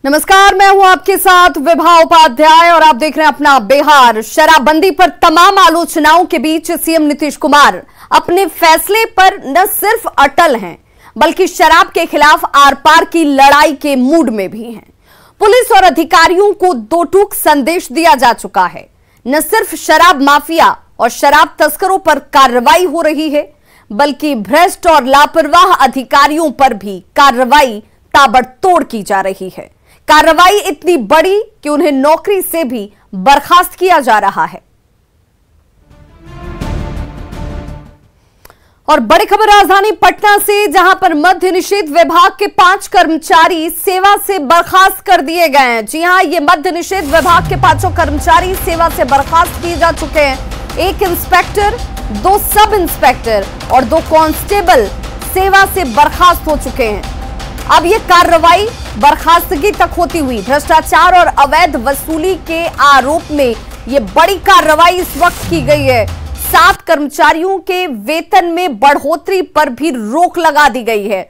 नमस्कार, मैं हूं आपके साथ विभा उपाध्याय और आप देख रहे हैं अपना बिहार। शराबबंदी पर तमाम आलोचनाओं के बीच सीएम नीतीश कुमार अपने फैसले पर न सिर्फ अटल हैं बल्कि शराब के खिलाफ आर पार की लड़ाई के मूड में भी हैं। पुलिस और अधिकारियों को दो टूक संदेश दिया जा चुका है। न सिर्फ शराब माफिया और शराब तस्करों पर कार्रवाई हो रही है बल्कि भ्रष्ट और लापरवाह अधिकारियों पर भी कार्रवाई ताबड़तोड़ की जा रही है। कार्रवाई इतनी बड़ी कि उन्हें नौकरी से भी बर्खास्त किया जा रहा है। और बड़ी खबर राजधानी पटना से, जहां पर मद्य निषेध विभाग के 5 कर्मचारी सेवा से बर्खास्त कर दिए गए हैं। जी हां, ये मद्य निषेध विभाग के 5 कर्मचारी सेवा से बर्खास्त किए जा चुके हैं। 1 इंस्पेक्टर, 2 सब इंस्पेक्टर और 2 कांस्टेबल सेवा से बर्खास्त हो चुके हैं। अब ये कार्रवाई बर्खास्तगी तक होती हुई भ्रष्टाचार और अवैध वसूली के आरोप में ये बड़ी कार्रवाई इस वक्त की गई है। 7 कर्मचारियों के वेतन में बढ़ोतरी पर भी रोक लगा दी गई है।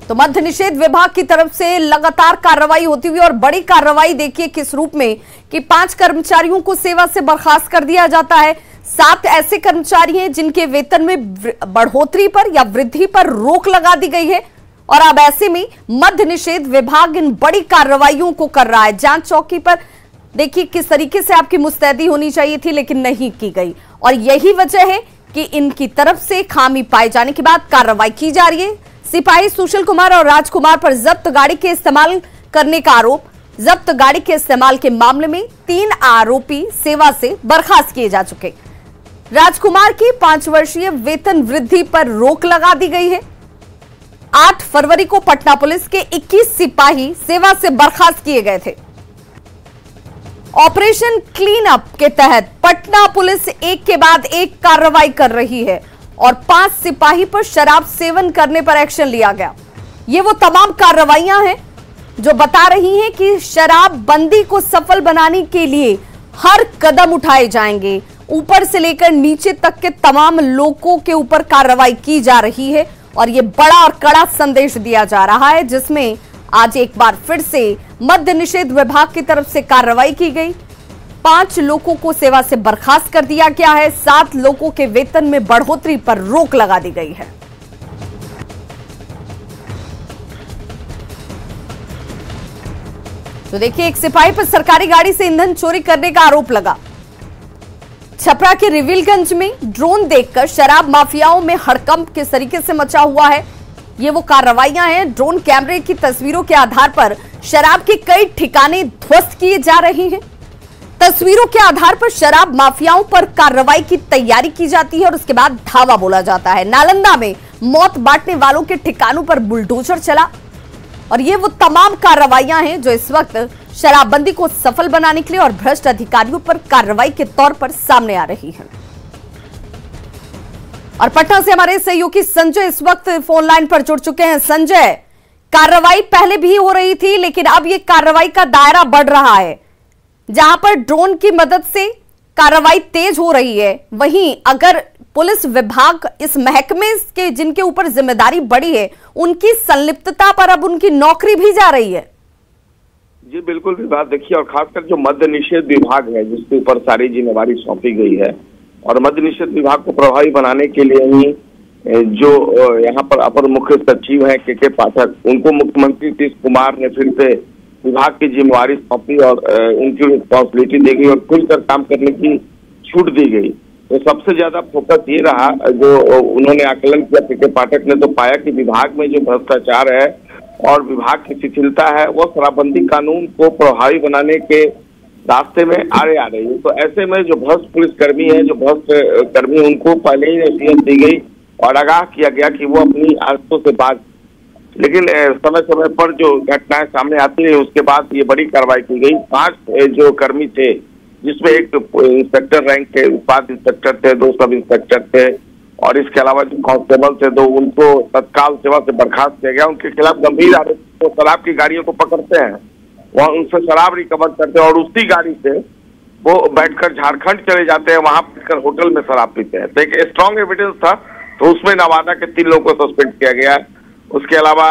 तो मद्य निषेध विभाग की तरफ से लगातार कार्रवाई होती हुई और बड़ी कार्रवाई देखिए किस रूप में कि 5 कर्मचारियों को सेवा से बर्खास्त कर दिया जाता है। 7 ऐसे कर्मचारी हैं जिनके वेतन में बढ़ोतरी पर या वृद्धि पर रोक लगा दी गई है। और अब ऐसे में मद्य निषेध विभाग इन बड़ी कार्रवाइयों को कर रहा है। जांच चौकी पर देखिए किस तरीके से आपकी मुस्तैदी होनी चाहिए थी लेकिन नहीं की गई, और यही वजह है कि इनकी तरफ से खामी पाए जाने के बाद कार्रवाई की जा रही है। सिपाही सुशील कुमार और राजकुमार पर जब्त गाड़ी के इस्तेमाल करने का आरोप। जब्त गाड़ी के इस्तेमाल के मामले में 3 आरोपी सेवा से बर्खास्त किए जा चुके। राजकुमार की 5 वर्षीय वेतन वृद्धि पर रोक लगा दी गई है। 8 फरवरी को पटना पुलिस के 21 सिपाही सेवा से बर्खास्त किए गए थे। ऑपरेशन क्लीन अप के तहत पटना पुलिस एक के बाद एक कार्रवाई कर रही है और 5 सिपाही पर शराब सेवन करने पर एक्शन लिया गया। ये वो तमाम कार्रवाइयां हैं जो बता रही हैं कि शराबबंदी को सफल बनाने के लिए हर कदम उठाए जाएंगे। ऊपर से लेकर नीचे तक के तमाम लोगों के ऊपर कार्रवाई की जा रही है और यह बड़ा और कड़ा संदेश दिया जा रहा है, जिसमें आज एक बार फिर से मद्य निषेध विभाग की तरफ से कार्रवाई की गई। 5 लोगों को सेवा से बर्खास्त कर दिया गया है। 7 लोगों के वेतन में बढ़ोतरी पर रोक लगा दी गई है। तो देखिए, एक सिपाही पर सरकारी गाड़ी से ईंधन चोरी करने का आरोप लगा। छपरा के रिविलगंज में ड्रोन देखकर शराब माफियाओं में हड़कंप किस तरीके से मचा हुआ है, ये वो कार्रवाइयां हैं। ड्रोन कैमरे की तस्वीरों के आधार पर शराब के कई ठिकाने ध्वस्त किए जा रहे हैं। तस्वीरों के आधार पर शराब माफियाओं पर कार्रवाई की तैयारी की जाती है और उसके बाद धावा बोला जाता है। नालंदा में मौत बांटने वालों के ठिकानों पर बुलडोजर चला और ये वो तमाम कार्रवाइयां हैं जो इस वक्त शराबबंदी को सफल बनाने के लिए और भ्रष्ट अधिकारियों पर कार्रवाई के तौर पर सामने आ रही है। और पटना से हमारे सहयोगी संजय इस वक्त फोन लाइन पर जुड़ चुके हैं। संजय, कार्रवाई पहले भी हो रही थी लेकिन अब ये कार्रवाई का दायरा बढ़ रहा है। जहां पर ड्रोन की मदद से कार्रवाई तेज हो रही है, वहीं अगर पुलिस विभाग इस महकमे के जिनके ऊपर जिम्मेदारी बढ़ी है उनकी संलिप्तता पर अब उनकी नौकरी भी जा रही है। जी बिल्कुल विभाग देखिए, और खासकर जो मद्य निषेध विभाग है जिसके ऊपर सारी जिम्मेवारी सौंपी गई है, और मद्य निषेध विभाग को प्रभावी बनाने के लिए ही जो यहाँ पर अपर मुख्य सचिव हैं के पाठक, उनको मुख्यमंत्री नीतीश कुमार ने फिर से विभाग की जिम्मेवारी सौंपी और उनकी रिस्पॉन्सिबिलिटी दी गई और खुलकर काम करने की छूट दी गई। तो सबसे ज्यादा फोकस ये रहा, जो उन्होंने आकलन किया के पाठक ने, तो पाया कि विभाग में जो भ्रष्टाचार है और विभाग की शिथिलता है वो शराबबंदी कानून को प्रभावी बनाने के रास्ते में आगे आ रही है। तो ऐसे में जो भ्रष्ट पुलिसकर्मी है, जो भ्रष्ट कर्मी, उनको पहले ही नसीहत दी गई और आगाह किया गया कि वो अपनी आदतों से बाज। लेकिन समय समय पर जो घटनाएं सामने आती है उसके बाद ये बड़ी कार्रवाई की गई। 5 जो कर्मी थे, जिसमें एक इंस्पेक्टर रैंक के उपाध्याय इंस्पेक्टर थे, 2 सब इंस्पेक्टर थे और इसके अलावा जो कांस्टेबल थे 2, उनको तत्काल सेवा से बर्खास्त किया गया। उनके खिलाफ गंभीर आरोप, तो शराब की गाड़ियों को पकड़ते हैं, वहाँ उनसे शराब रिकवर करते हैं और उसी गाड़ी से वो बैठकर झारखंड चले जाते हैं, वहां बैठकर होटल में शराब पीते हैं। तो एक स्ट्रॉन्ग एविडेंस था, तो उसमें नवादा के 3 लोगों को सस्पेंड किया गया उसके अलावा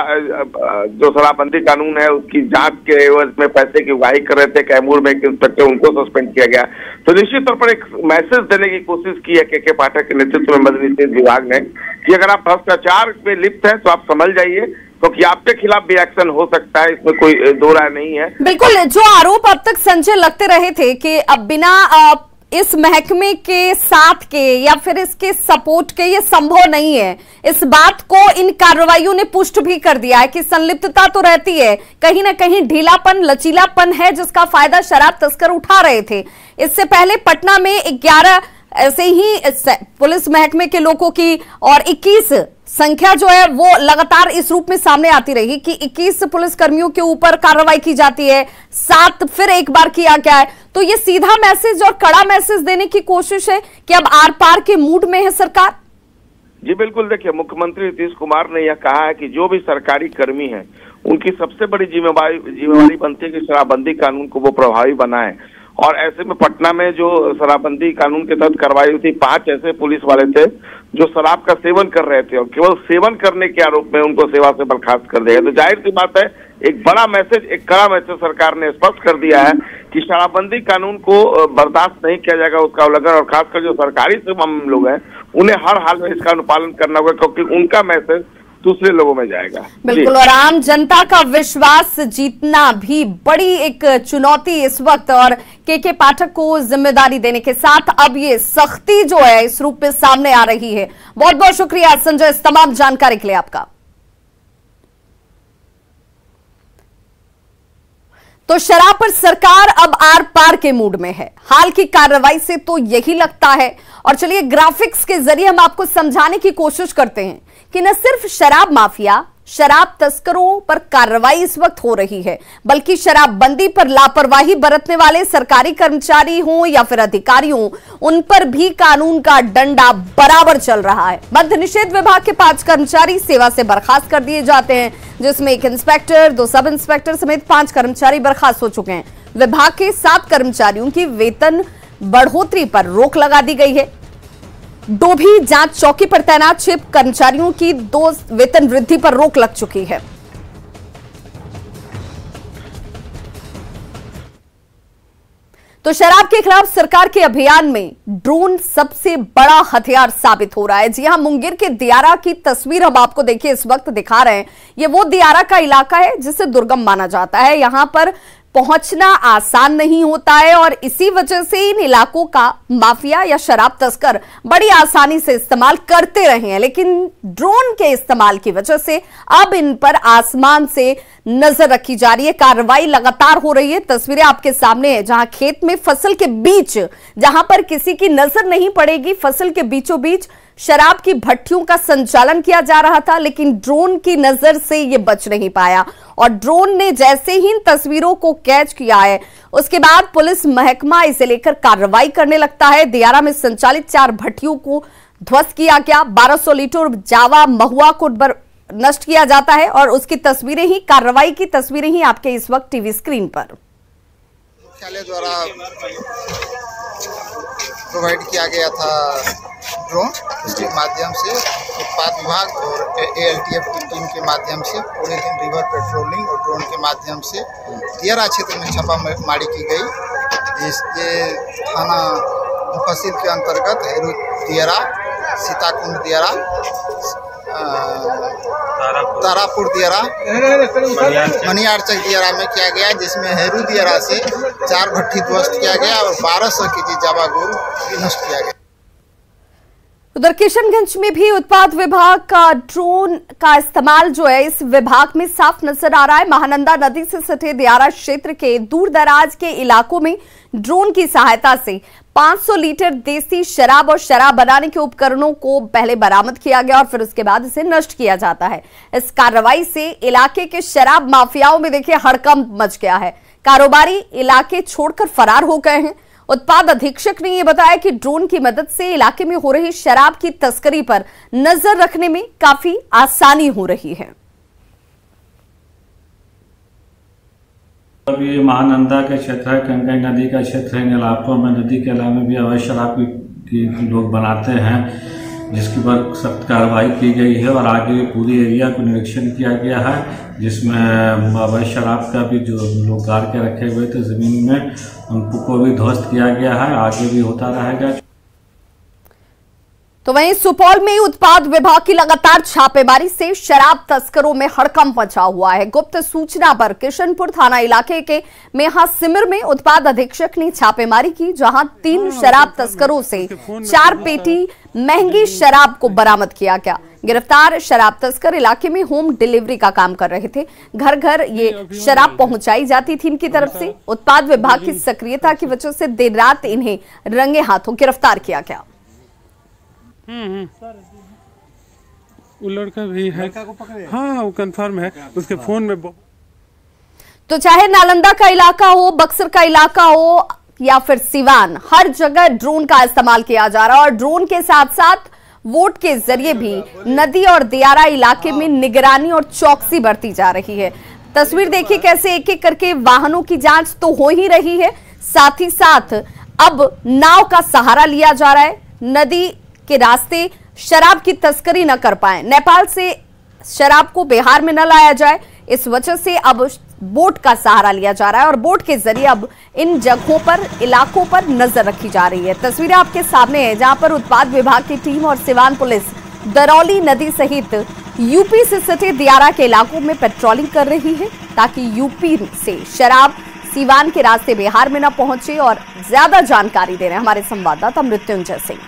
जो शराबबंदी कानून है उसकी जांच के एवज में पैसे की उगाही कर रहे थे कैमूर में एक इंस्पेक्टर, उनको सस्पेंड किया गया। तो निश्चित तौर पर एक मैसेज देने की कोशिश की है के पाठक के नेतृत्व में मद्य निषेध विभाग ने कि अगर आप भ्रष्टाचार में लिप्त हैं तो आप समझ जाइए, क्योंकि आपके खिलाफ भी एक्शन हो सकता है, इसमें कोई दो राय नहीं है। बिल्कुल, जो आरोप अब तक संजय लगते रहे थे कि अब बिना इस महकमे के साथ के या फिर इसके सपोर्ट के ये संभव नहीं है, इस बात को इन कार्रवाइयों ने पुष्ट भी कर दिया है कि संलिप्तता तो रहती है, कहीं ना कहीं ढीलापन लचीलापन है जिसका फायदा शराब तस्कर उठा रहे थे। इससे पहले पटना में 11 ऐसे ही पुलिस महकमे के लोगों की और 21 संख्या जो है वो लगातार इस रूप में सामने आती रही कि 21 पुलिस कर्मियों के ऊपर कार्रवाई की जाती है, 7 फिर एक बार किया गया है। तो ये सीधा मैसेज और कड़ा मैसेज देने की कोशिश है कि अब आर पार के मूड में है सरकार। जी बिल्कुल, देखिए मुख्यमंत्री नीतीश कुमार ने यह कहा है कि जो भी सरकारी कर्मी हैं उनकी सबसे बड़ी जिम्मेवारी बनती है कि शराबबंदी कानून को वो प्रभावी बनाए। और ऐसे में पटना में जो शराबबंदी कानून के तहत कार्रवाई हुई थी, 5 ऐसे पुलिस वाले थे जो शराब का सेवन कर रहे थे और केवल सेवन करने के आरोप में उनको सेवा से बर्खास्त कर दिया। तो जाहिर सी बात है, एक बड़ा मैसेज, एक कड़ा मैसेज सरकार ने स्पष्ट कर दिया है कि शराबबंदी कानून को बर्दाश्त नहीं किया जाएगा, उसका उल्लंघन। और खासकर जो सरकारी लोग हैं उन्हें हर हाल में इसका अनुपालन करना होगा, क्योंकि उनका मैसेज दूसरे लोगों में जाएगा। बिल्कुल, और आम जनता का विश्वास जीतना भी बड़ी एक चुनौती इस वक्त, और के पाठक को जिम्मेदारी देने के साथ अब ये सख्ती जो है इस रूप में सामने आ रही है। बहुत बहुत शुक्रिया संजय इस तमाम जानकारी के लिए आपका। तो शराब पर सरकार अब आर पार के मूड में है, हाल की कार्रवाई से तो यही लगता है। और चलिए ग्राफिक्स के जरिए हम आपको समझाने की कोशिश करते हैं कि न सिर्फ शराब माफिया, शराब तस्करों पर कार्रवाई इस वक्त हो रही है, बल्कि शराबबंदी पर लापरवाही बरतने वाले सरकारी कर्मचारी हों या फिर अधिकारी हों, उन पर भी कानून का डंडा बराबर चल रहा है। मद्य निषेध विभाग के 5 कर्मचारी सेवा से बर्खास्त कर दिए जाते हैं, जिसमें 1 इंस्पेक्टर, 2 सब इंस्पेक्टर समेत 5 कर्मचारी बर्खास्त हो चुके हैं। विभाग के 7 कर्मचारियों की वेतन बढ़ोतरी पर रोक लगा दी गई है। डोभी जांच चौकी पर तैनात 6 कर्मचारियों की 2 वेतन वृद्धि पर रोक लग चुकी है। तो शराब के खिलाफ सरकार के अभियान में ड्रोन सबसे बड़ा हथियार साबित हो रहा है। जी हां, मुंगेर के दियारा की तस्वीर हम आपको देखिए इस वक्त दिखा रहे हैं। ये वो दियारा का इलाका है जिसे दुर्गम माना जाता है, यहां पर पहुंचना आसान नहीं होता है और इसी वजह से इन इलाकों का माफिया या शराब तस्कर बड़ी आसानी से इस्तेमाल करते रहे हैं। लेकिन ड्रोन के इस्तेमाल की वजह से अब इन पर आसमान से नजर रखी जा रही है, कार्रवाई लगातार हो रही है। तस्वीरें आपके सामने है जहां खेत में फसल के बीच, जहां पर किसी की नजर नहीं पड़ेगी, फसल के बीचों बीच शराब की भट्टियों का संचालन किया जा रहा था, लेकिन ड्रोन की नजर से यह बच नहीं पाया। और ड्रोन ने जैसे ही इन तस्वीरों को कैच किया है, उसके बाद पुलिस महकमा इसे लेकर कार्रवाई करने लगता है। दियारा में संचालित 4 भट्टियों को ध्वस्त किया गया, 1200 लीटर जावा महुआ को नष्ट किया जाता है और उसकी तस्वीरें ही, कार्रवाई की तस्वीरें ही आपके इस वक्त टीवी स्क्रीन पर। मुख्यालय द्वारा प्रोवाइड किया गया था ड्रोन, इसके माध्यम से उत्पाद विभाग और ALTF की टीम के माध्यम से पूरे दिन रिवर पेट्रोलिंग और ड्रोन के माध्यम से दियारा क्षेत्र में छापामारी की गई। ये थाना मुफस्सिल के अंतर्गत हेरू दियारा, सीताकुंड दियारा, तारापुर दियारा, मनियारचक दियारा में किया गया, जिसमें हेरू दियारा से 4 भट्टी ध्वस्त किया गया और 1200 केजी जावा गुड़ नष्ट किया गया। उधर किशनगंज में भी उत्पाद विभाग का ड्रोन का इस्तेमाल जो है इस विभाग में साफ नजर आ रहा है। महानंदा नदी से सटे दियारा क्षेत्र के दूर दराज के इलाकों में ड्रोन की सहायता से 500 लीटर देसी शराब और शराब बनाने के उपकरणों को पहले बरामद किया गया और फिर उसके बाद इसे नष्ट किया जाता है। इस कार्रवाई से इलाके के शराब माफियाओं में देखिए हड़कंप मच गया है, कारोबारी इलाके छोड़कर फरार हो गए हैं। उत्पाद अधीक्षक ने यह बताया कि ड्रोन की मदद से इलाके में हो रही शराब की तस्करी पर नजर रखने में काफी आसानी हो रही है। अब ये महानंदा का क्षेत्र है, गंगा नदी का क्षेत्र है। इन इलाकों में नदी के अलावा भी अवैध शराब की लोग बनाते हैं। जिसके पर सख्त कार्रवाई की गई है और आगे पूरी एरिया को निरीक्षण किया गया है, जिसमें अवैध शराब का भी जो लोग गाड़ के रखे हुए थे ज़मीन में उनको भी ध्वस्त किया गया है, आगे भी होता रहेगा। तो वहीं सुपौल में उत्पाद विभाग की लगातार छापेमारी से शराब तस्करों में हड़कंप मचा हुआ है। गुप्त सूचना पर किशनपुर थाना इलाके के मेहासिमिर में उत्पाद अधीक्षक ने छापेमारी की, जहां 3 शराब तस्करों से 4 पेटी महंगी शराब को बरामद किया गया। गिरफ्तार शराब तस्कर इलाके में होम डिलीवरी का काम कर रहे थे। घर घर ये शराब पहुंचाई जाती थी इनकी तरफ से। उत्पाद विभाग की सक्रियता की वजह से देर रात इन्हें रंगे हाथों गिरफ्तार किया गया। वो लड़का भी है, हाँ वो कंफर्म है, उसके फोन में। तो चाहे नालंदा का इलाका हो, बक्सर का इलाका हो या फिर सिवान, हर जगह ड्रोन का इस्तेमाल किया जा रहा है और ड्रोन के साथ साथ वोट के जरिए भी नदी और दियारा इलाके में निगरानी और चौकसी बढ़ती जा रही है। तस्वीर देखिए कैसे एक एक करके वाहनों की जांच तो हो ही रही है, साथ ही साथ अब नाव का सहारा लिया जा रहा है। नदी के रास्ते शराब की तस्करी न कर पाए, नेपाल से शराब को बिहार में न लाया जाए, इस वजह से अब बोट का सहारा लिया जा रहा है और बोट के जरिए अब इन जगहों पर, इलाकों पर नजर रखी जा रही है। तस्वीरें आपके सामने है जहां पर उत्पाद विभाग की टीम और सिवान पुलिस दरौली नदी सहित यूपी से सटे दियारा के इलाकों में पेट्रोलिंग कर रही है, ताकि यूपी से शराब सिवान के रास्ते बिहार में न पहुंचे। और ज्यादा जानकारी दे रहे हैं हमारे संवाददाता मृत्युंजय सिंह।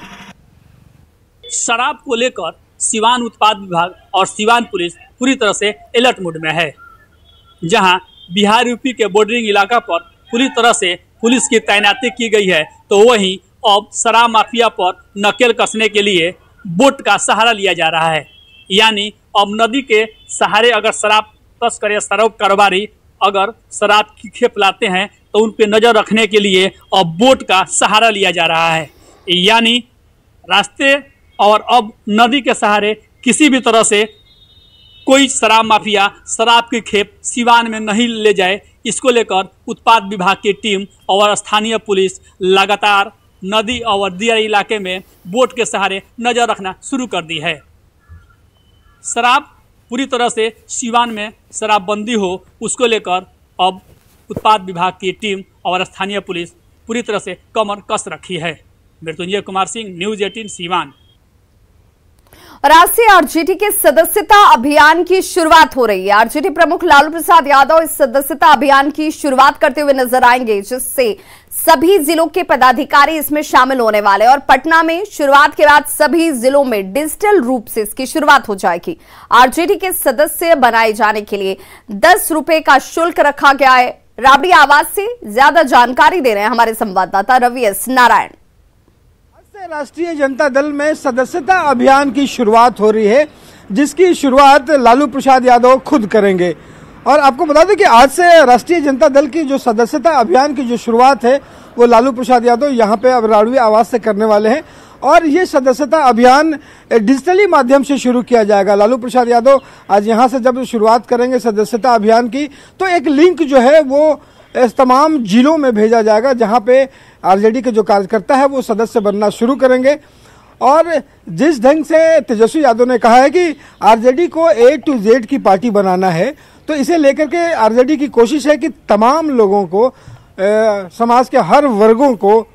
शराब को लेकर सिवान उत्पाद विभाग और सिवान पुलिस पूरी तरह से अलर्ट मोड में है। जहां बिहार यूपी के बॉर्डरिंग इलाका पर पूरी तरह से पुलिस की तैनाती की गई है, तो वहीं अब शराब माफिया पर नकेल कसने के लिए बोट का सहारा लिया जा रहा है। यानी अब नदी के सहारे अगर शराब तस्कर या शराब कारोबारी अगर शराब की खेप लाते हैं तो उन पर नजर रखने के लिए अब बोट का सहारा लिया जा रहा है। यानी रास्ते और अब नदी के सहारे किसी भी तरह से कोई शराब माफिया शराब की खेप सिवान में नहीं ले जाए, इसको लेकर उत्पाद विभाग की टीम और स्थानीय पुलिस लगातार नदी और दियारा इलाके में बोट के सहारे नजर रखना शुरू कर दी है। शराब पूरी तरह से सिवान में शराबबंदी हो, उसको लेकर अब उत्पाद विभाग की टीम और स्थानीय पुलिस पूरी तरह से कमर कस रखी है। मृत्युंजय कुमार सिंह, न्यूज़ 18 सिवान। और आज से आरजेडी के सदस्यता अभियान की शुरुआत हो रही है। आरजेडी प्रमुख लालू प्रसाद यादव इस सदस्यता अभियान की शुरुआत करते हुए नजर आएंगे, जिससे सभी जिलों के पदाधिकारी इसमें शामिल होने वाले हैं और पटना में शुरुआत के बाद सभी जिलों में डिजिटल रूप से इसकी शुरुआत हो जाएगी। आरजेडी के सदस्य बनाए जाने के लिए 10 रुपए का शुल्क रखा गया है। राबड़ी आवाज से ज्यादा जानकारी दे रहे हैं हमारे संवाददाता रवि एस नारायण। राष्ट्रीय जनता दल में सदस्यता अभियान की शुरुआत हो रही है, जिसकी शुरुआत लालू प्रसाद यादव खुद करेंगे। और आपको बता दें कि आज से राष्ट्रीय जनता दल की जो सदस्यता अभियान की जो शुरुआत है वो लालू प्रसाद यादव यहाँ पे अब राबड़ी आवाज से करने वाले हैं और ये सदस्यता अभियान डिजिटली माध्यम से शुरू किया जाएगा। लालू प्रसाद यादव आज यहाँ से जब शुरुआत करेंगे सदस्यता अभियान की, तो एक लिंक जो है वो इस तमाम जिलों में भेजा जाएगा जहां पे आरजेडी के जो कार्यकर्ता है वो सदस्य बनना शुरू करेंगे। और जिस ढंग से तेजस्वी यादव ने कहा है कि आरजेडी को A to Z की पार्टी बनाना है, तो इसे लेकर के आरजेडी की कोशिश है कि तमाम लोगों को, समाज के हर वर्गों को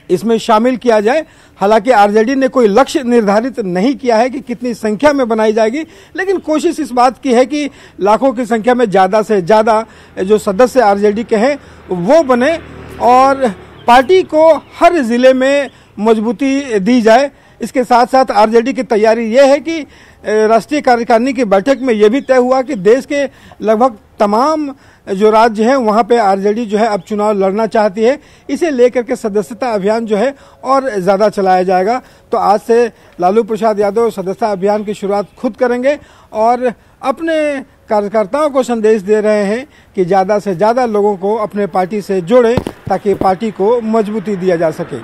इसमें शामिल किया जाए। हालांकि आरजेडी ने कोई लक्ष्य निर्धारित नहीं किया है कि कितनी संख्या में बनाई जाएगी, लेकिन कोशिश इस बात की है कि लाखों की संख्या में ज़्यादा से ज़्यादा जो सदस्य आरजेडी के हैं वो बने और पार्टी को हर जिले में मजबूती दी जाए। इसके साथ साथ आरजेडी की तैयारी ये है कि राष्ट्रीय कार्यकारिणी की बैठक में ये भी तय हुआ कि देश के लगभग तमाम जो राज्य हैं वहाँ पे आरजेडी जो है अब चुनाव लड़ना चाहती है। इसे लेकर के सदस्यता अभियान जो है और ज़्यादा चलाया जाएगा। तो आज से लालू प्रसाद यादव सदस्यता अभियान की शुरुआत खुद करेंगे और अपने कार्यकर्ताओं को संदेश दे रहे हैं कि ज़्यादा से ज़्यादा लोगों को अपने पार्टी से जोड़ें ताकि पार्टी को मजबूती दिया जा सके।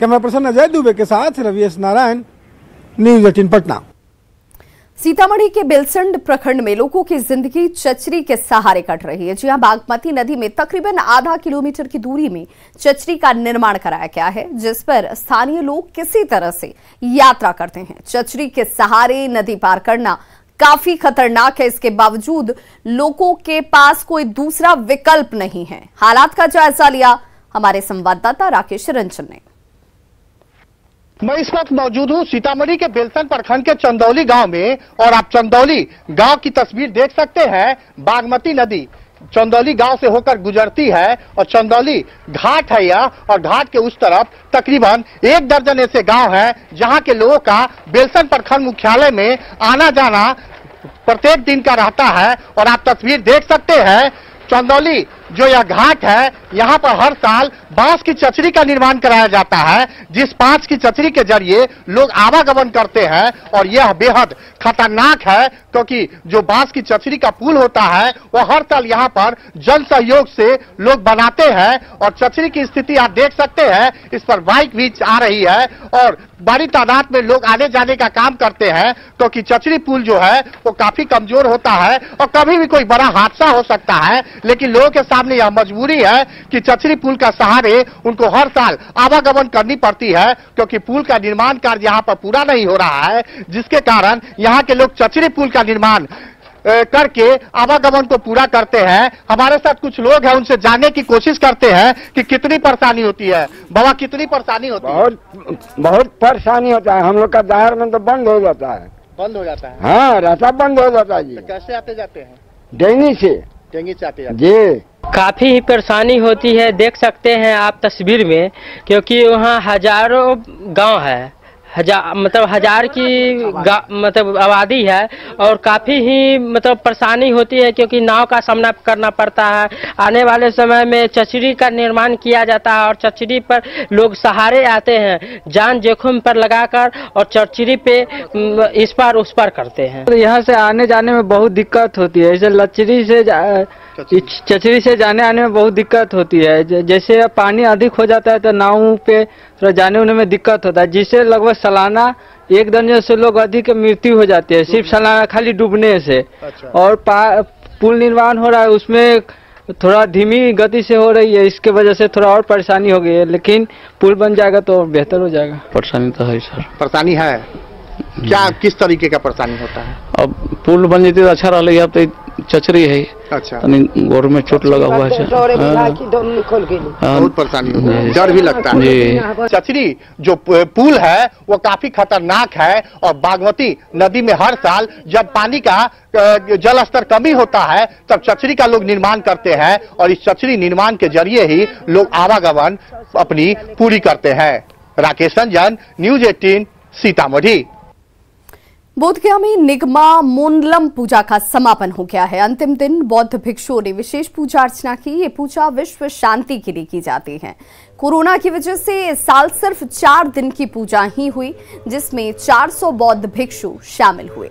कैमरा पर्सन अजय दुबे के साथ रवि एस नारायण, न्यूज़ 18 पटना। सीतामढ़ी के बेलसंड प्रखंड में लोगों की जिंदगी चचरी के सहारे कट रही है। जी हां, बागमती नदी में तकरीबन आधा किलोमीटर की दूरी में चचरी का निर्माण कराया गया है, जिस पर स्थानीय लोग किसी तरह से यात्रा करते हैं। चचरी के सहारे नदी पार करना काफी खतरनाक है। इसके बावजूद लोगों के पास कोई दूसरा विकल्प नहीं है। हालात का जायजा लिया हमारे संवाददाता राकेश रंजन ने। मैं इस वक्त मौजूद हूँ सीतामढ़ी के बेलसन प्रखंड के चंदौली गांव में, और आप चंदौली गांव की तस्वीर देख सकते हैं। बागमती नदी चंदौली गांव से होकर गुजरती है और चंदौली घाट है यह, और घाट के उस तरफ तकरीबन 1 दर्जन ऐसे गांव हैं जहां के लोगों का बेलसन प्रखंड मुख्यालय में आना जाना प्रत्येक दिन का रहता है। और आप तस्वीर देख सकते हैं, चंदौली जो यह घाट है, यहाँ पर हर साल बांस की चचरी का निर्माण कराया जाता है, जिस बांस की चचरी के जरिए लोग आवागमन करते हैं। और यह बेहद खतरनाक है, क्योंकि जो बांस की चचरी का पुल होता है वो हर साल यहाँ पर जन सहयोग से लोग बनाते हैं। और चचरी की स्थिति आप देख सकते हैं, इस पर बाइक भी आ रही है और बड़ी तादाद में लोग आने जाने का काम करते हैं, क्योंकि चचरी पुल जो है वो काफी कमजोर होता है और कभी भी कोई बड़ा हादसा हो सकता है। लेकिन लोगों के सामने यह मजबूरी है कि चचरी पुल का सहारे उनको हर साल आवागमन करनी पड़ती है, क्योंकि पुल का निर्माण कार्य यहाँ पर पूरा नहीं हो रहा है, जिसके कारण यहाँ के लोग चचरी पुल का निर्माण करके आवागमन को पूरा करते हैं। हमारे साथ कुछ लोग हैं, उनसे जानने की कोशिश करते हैं कि कितनी परेशानी होती है। बाबा, कितनी परेशानी होती है? बहुत परेशानी होता है। हम लोग का दायर में तो बंद हो जाता है। बंद हो जाता है? हाँ, रास्ता बंद हो जाता है जी। तो कैसे आते जाते हैं? डेंगी से। डेंगी से आते जाते जी। काफी ही परेशानी होती है, देख सकते हैं आप तस्वीर में, क्योंकि वहाँ हजारों गांव है, हजार की मतलब आबादी है, और काफ़ी ही मतलब परेशानी होती है, क्योंकि नाव का सामना करना पड़ता है। आने वाले समय में चचरी का निर्माण किया जाता है और चचरी पर लोग सहारे आते हैं, जान जोखिम पर लगाकर, और चचरी पे इस पार उस पार करते हैं। तो यहाँ से आने जाने में बहुत दिक्कत होती है। जैसे चचरी से जाने आने में बहुत दिक्कत होती है। जैसे पानी अधिक हो जाता है तो नाव पे जाने उन्हें में दिक्कत होता है, जिससे लगभग सालाना 1 दर्जन से लोग अधिक मृत्यु हो जाती है, सिर्फ सालाना खाली डूबने से। और पुल निर्माण हो रहा है, उसमें थोड़ा धीमी गति से हो रही है, इसके वजह से थोड़ा और परेशानी हो गई है, लेकिन पुल बन जाएगा तो बेहतर हो जाएगा। परेशानी तो है सर। परेशानी है क्या? किस तरीके का परेशानी होता है? अब पुल बन जाती तो अच्छा रहा, अब तो चचरी है। अच्छा। गोर में चोट लगा हुआ है, बहुत परेशानी, डर भी लगता है। चचरी जो पुल है वो काफी खतरनाक है, और बागमती नदी में हर साल जब पानी का जल स्तर कमी होता है तब चचरी का लोग निर्माण करते हैं, और इस चचरी निर्माण के जरिए ही लोग आवागमन अपनी पूरी करते हैं। राकेश रंजन, न्यूज 18 सीतामढ़ी। बोधगया में निगमा मोनलम पूजा का समापन हो गया है। अंतिम दिन बौद्ध भिक्षुओं ने विशेष पूजा अर्चना की। ये पूजा विश्व शांति के लिए की जाती है। कोरोना की वजह से इस साल सिर्फ 4 दिन की पूजा ही हुई, जिसमें 400 बौद्ध भिक्षु शामिल हुए।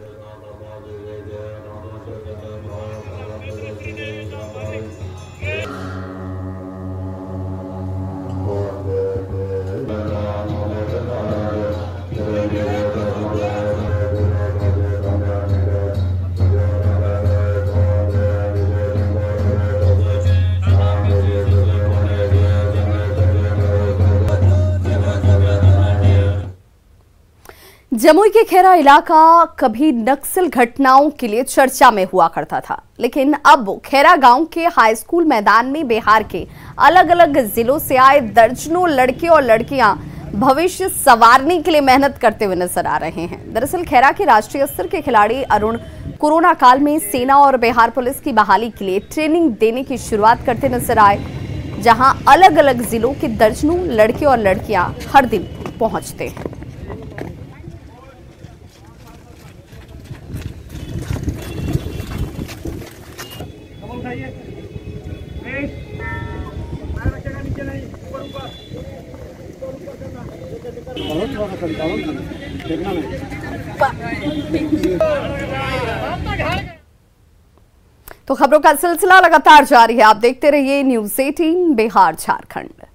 जमुई के खेरा इलाका कभी नक्सल घटनाओं के लिए चर्चा में हुआ करता था, लेकिन अब खेरा गांव के हाई स्कूल मैदान में बिहार के अलग अलग जिलों से आए दर्जनों लड़के और लड़कियां भविष्य संवारने के लिए मेहनत करते हुए नजर आ रहे हैं। दरअसल खेरा के राष्ट्रीय स्तर के खिलाड़ी अरुण कोरोना काल में सेना और बिहार पुलिस की बहाली के लिए ट्रेनिंग देने की शुरुआत करते नजर आए, जहां अलग अलग जिलों के दर्जनों लड़के और लड़कियां हर दिन पहुंचते हैं। तो खबरों का सिलसिला लगातार जारी है। आप देखते रहिए न्यूज़ 18 बिहार झारखंड।